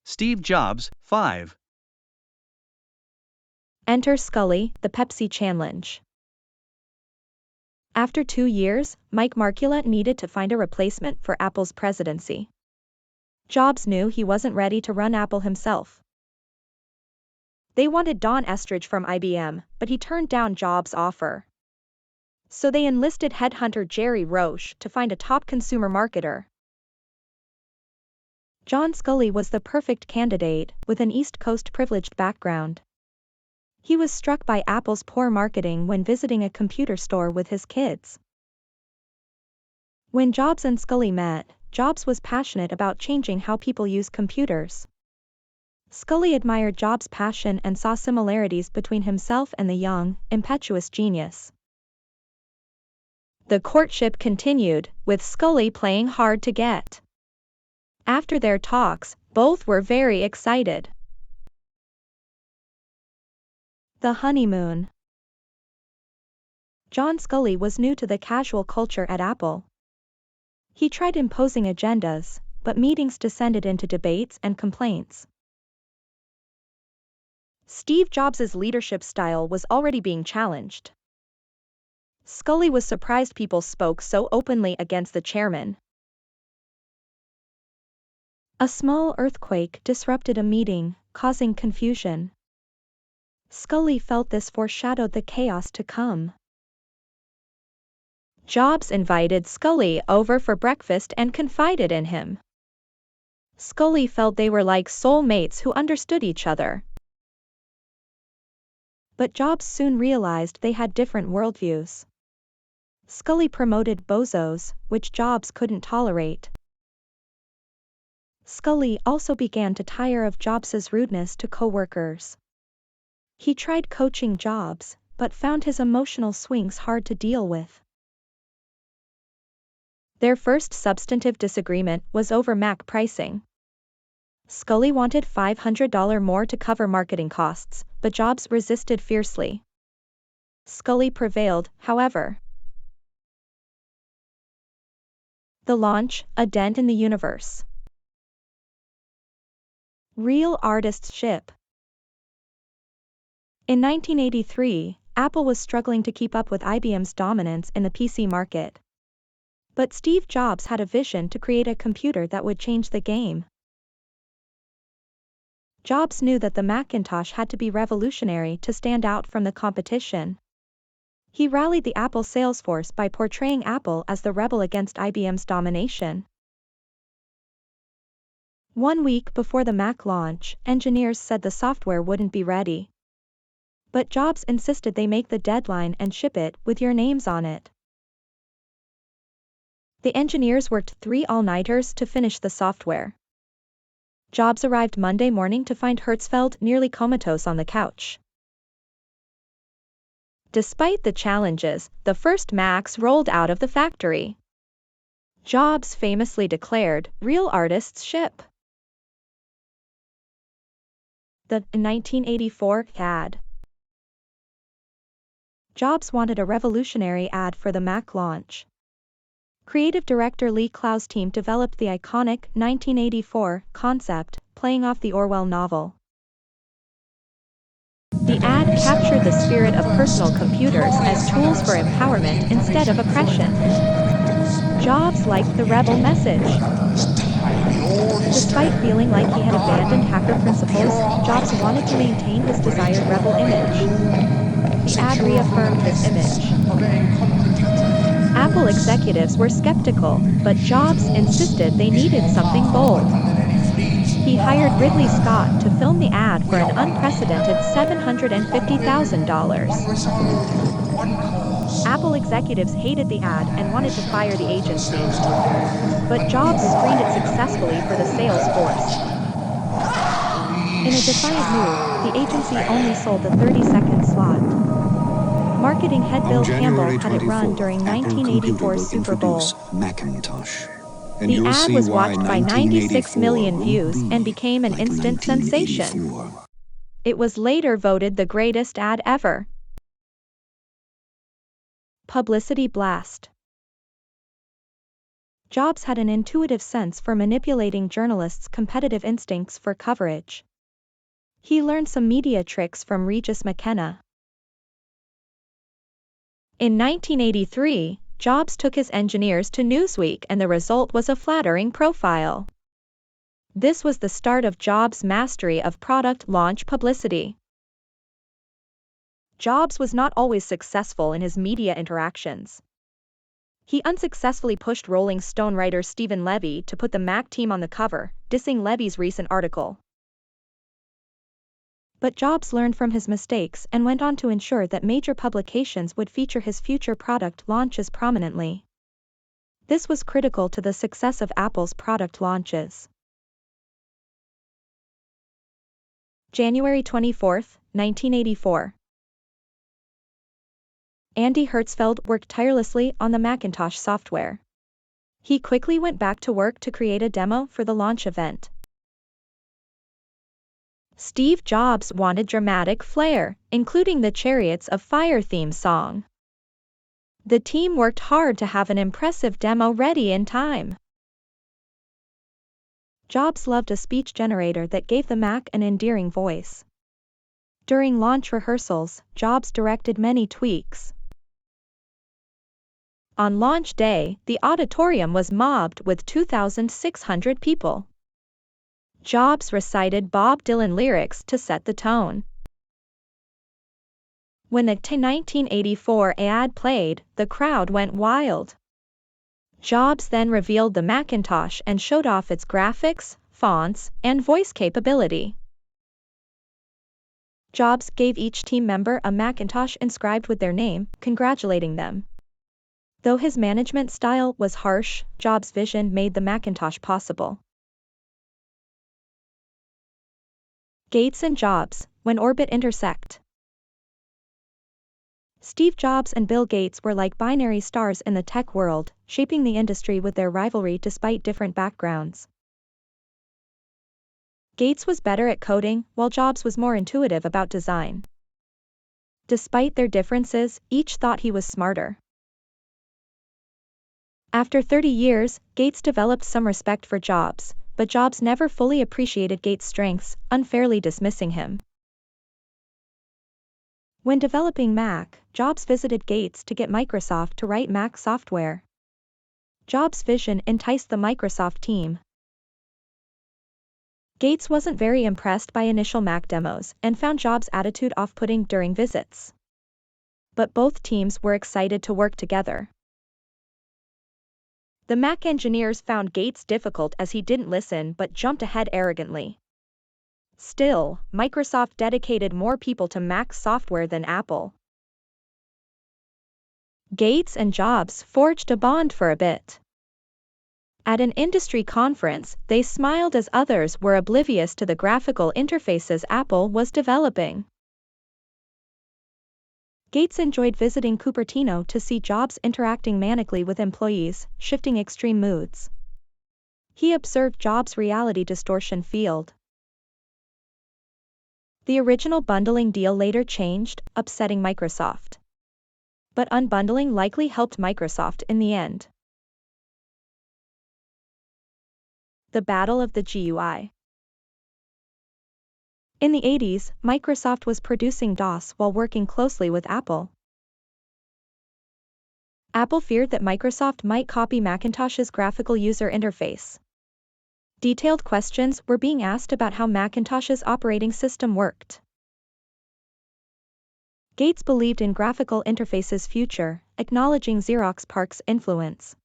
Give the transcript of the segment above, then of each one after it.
Steve Jobs, 5. Enter Sculley, the Pepsi Chanllenge. After 2 years, Mike Markula needed to find a replacement for Apple's presidency. Jobs knew he wasn't ready to run Apple himself. They wanted Don Estridge from IBM, but he turned down Jobs' offer. So they enlisted headhunter Jerry Roche to find a top consumer marketer. John Sculley was the perfect candidate, with an East Coast privileged background. He was struck by Apple's poor marketing when visiting a computer store with his kids. When Jobs and Sculley met, Jobs was passionate about changing how people use computers. Sculley admired Jobs' passion and saw similarities between himself and the young, impetuous genius. The courtship continued, with Sculley playing hard to get. After their talks, both were very excited. The honeymoon. John Sculley was new to the casual culture at Apple. He tried imposing agendas, but meetings descended into debates and complaints. Steve Jobs' leadership style was already being challenged. Sculley was surprised people spoke so openly against the chairman. A small earthquake disrupted a meeting, causing confusion. Sculley felt this foreshadowed the chaos to come. Jobs invited Sculley over for breakfast and confided in him. Sculley felt they were like soulmates who understood each other. But Jobs soon realized they had different worldviews. Sculley promoted bozos, which Jobs couldn't tolerate. Sculley also began to tire of Jobs' rudeness to coworkers. He tried coaching Jobs, but found his emotional swings hard to deal with. Their first substantive disagreement was over Mac pricing. Sculley wanted $500 more to cover marketing costs, but Jobs resisted fiercely. Sculley prevailed, however. The launch, a dent in the universe. Real artists ship. In 1983, Apple was struggling to keep up with IBM's dominance in the PC market. But Steve Jobs had a vision to create a computer that would change the game. Jobs knew that the Macintosh had to be revolutionary to stand out from the competition. He rallied the Apple sales force by portraying Apple as the rebel against IBM's domination. 1 week before the Mac launch, engineers said the software wouldn't be ready. But Jobs insisted they make the deadline and ship it with your names on it. The engineers worked 3 all-nighters to finish the software. Jobs arrived Monday morning to find Hertzfeld nearly comatose on the couch. Despite the challenges, the first Macs rolled out of the factory. Jobs famously declared, "Real artists ship." The 1984 ad. Jobs wanted a revolutionary ad for the Mac launch. Creative director Lee Clow's team developed the iconic 1984 concept, playing off the Orwell novel. The ad captured the spirit of personal computers as tools for empowerment instead of oppression. Jobs liked the rebel message. Despite feeling like he had abandoned hacker principles, Jobs wanted to maintain his desired rebel image. The ad reaffirmed this image. Apple executives were skeptical, but Jobs insisted they needed something bold. He hired Ridley Scott to film the ad for an unprecedented $750,000. Apple executives hated the ad and wanted to fire the agency. But Jobs screened it successfully for the sales force. In a defiant move, the agency only sold the 30-second slot. Marketing head Bill Campbell had it run during 1984's Super Bowl. Macintosh. The ad was watched by 96 million views and became an instant sensation. It was later voted the greatest ad ever. Publicity Blast. Jobs had an intuitive sense for manipulating journalists' competitive instincts for coverage. He learned some media tricks from Regis McKenna. In 1983, Jobs took his engineers to Newsweek and the result was a flattering profile. This was the start of Jobs' mastery of product launch publicity. Jobs was not always successful in his media interactions. He unsuccessfully pushed Rolling Stone writer Stephen Levy to put the Mac team on the cover, dissing Levy's recent article. But Jobs learned from his mistakes and went on to ensure that major publications would feature his future product launches prominently. This was critical to the success of Apple's product launches. January 24, 1984. Andy Hertzfeld worked tirelessly on the Macintosh software. He quickly went back to work to create a demo for the launch event. Steve Jobs wanted dramatic flair, including the Chariots of Fire theme song. The team worked hard to have an impressive demo ready in time. Jobs loved a speech generator that gave the Mac an endearing voice. During launch rehearsals, Jobs directed many tweaks. On launch day, the auditorium was mobbed with 2,600 people. Jobs recited Bob Dylan lyrics to set the tone. When the 1984 ad played, the crowd went wild. Jobs then revealed the Macintosh and showed off its graphics, fonts, and voice capability. Jobs gave each team member a Macintosh inscribed with their name, congratulating them. Though his management style was harsh, Jobs' vision made the Macintosh possible. Gates and Jobs, when orbit intersect. Steve Jobs and Bill Gates were like binary stars in the tech world, shaping the industry with their rivalry despite different backgrounds. Gates was better at coding, while Jobs was more intuitive about design. Despite their differences, each thought he was smarter. After 30 years, Gates developed some respect for Jobs, but Jobs never fully appreciated Gates' strengths, unfairly dismissing him. When developing Mac, Jobs visited Gates to get Microsoft to write Mac software. Jobs' vision enticed the Microsoft team. Gates wasn't very impressed by initial Mac demos and found Jobs' attitude off-putting during visits. But both teams were excited to work together. The Mac engineers found Gates difficult as he didn't listen but jumped ahead arrogantly. Still, Microsoft dedicated more people to Mac software than Apple. Gates and Jobs forged a bond for a bit. At an industry conference, they smiled as others were oblivious to the graphical interfaces Apple was developing. Gates enjoyed visiting Cupertino to see Jobs interacting manically with employees, shifting extreme moods. He observed Jobs' reality distortion field. The original bundling deal later changed, upsetting Microsoft. But unbundling likely helped Microsoft in the end. The Battle of the GUI. In the 80s, Microsoft was producing DOS while working closely with Apple. Apple feared that Microsoft might copy Macintosh's graphical user interface. Detailed questions were being asked about how Macintosh's operating system worked. Gates believed in graphical interfaces' future, acknowledging Xerox PARC's influence.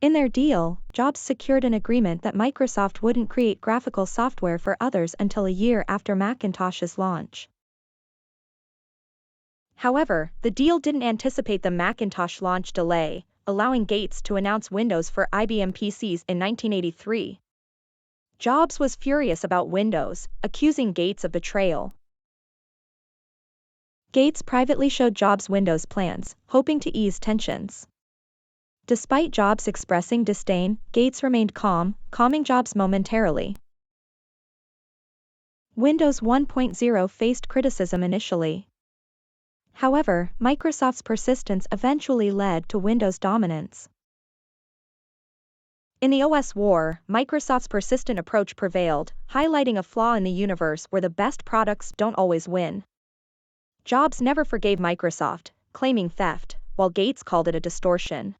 In their deal, Jobs secured an agreement that Microsoft wouldn't create graphical software for others until a year after Macintosh's launch. However, the deal didn't anticipate the Macintosh launch delay, allowing Gates to announce Windows for IBM PCs in 1983. Jobs was furious about Windows, accusing Gates of betrayal. Gates privately showed Jobs Windows plans, hoping to ease tensions. Despite Jobs expressing disdain, Gates remained calm, calming Jobs momentarily. Windows 1.0 faced criticism initially. However, Microsoft's persistence eventually led to Windows dominance. In the OS war, Microsoft's persistent approach prevailed, highlighting a flaw in the universe where the best products don't always win. Jobs never forgave Microsoft, claiming theft, while Gates called it a distortion.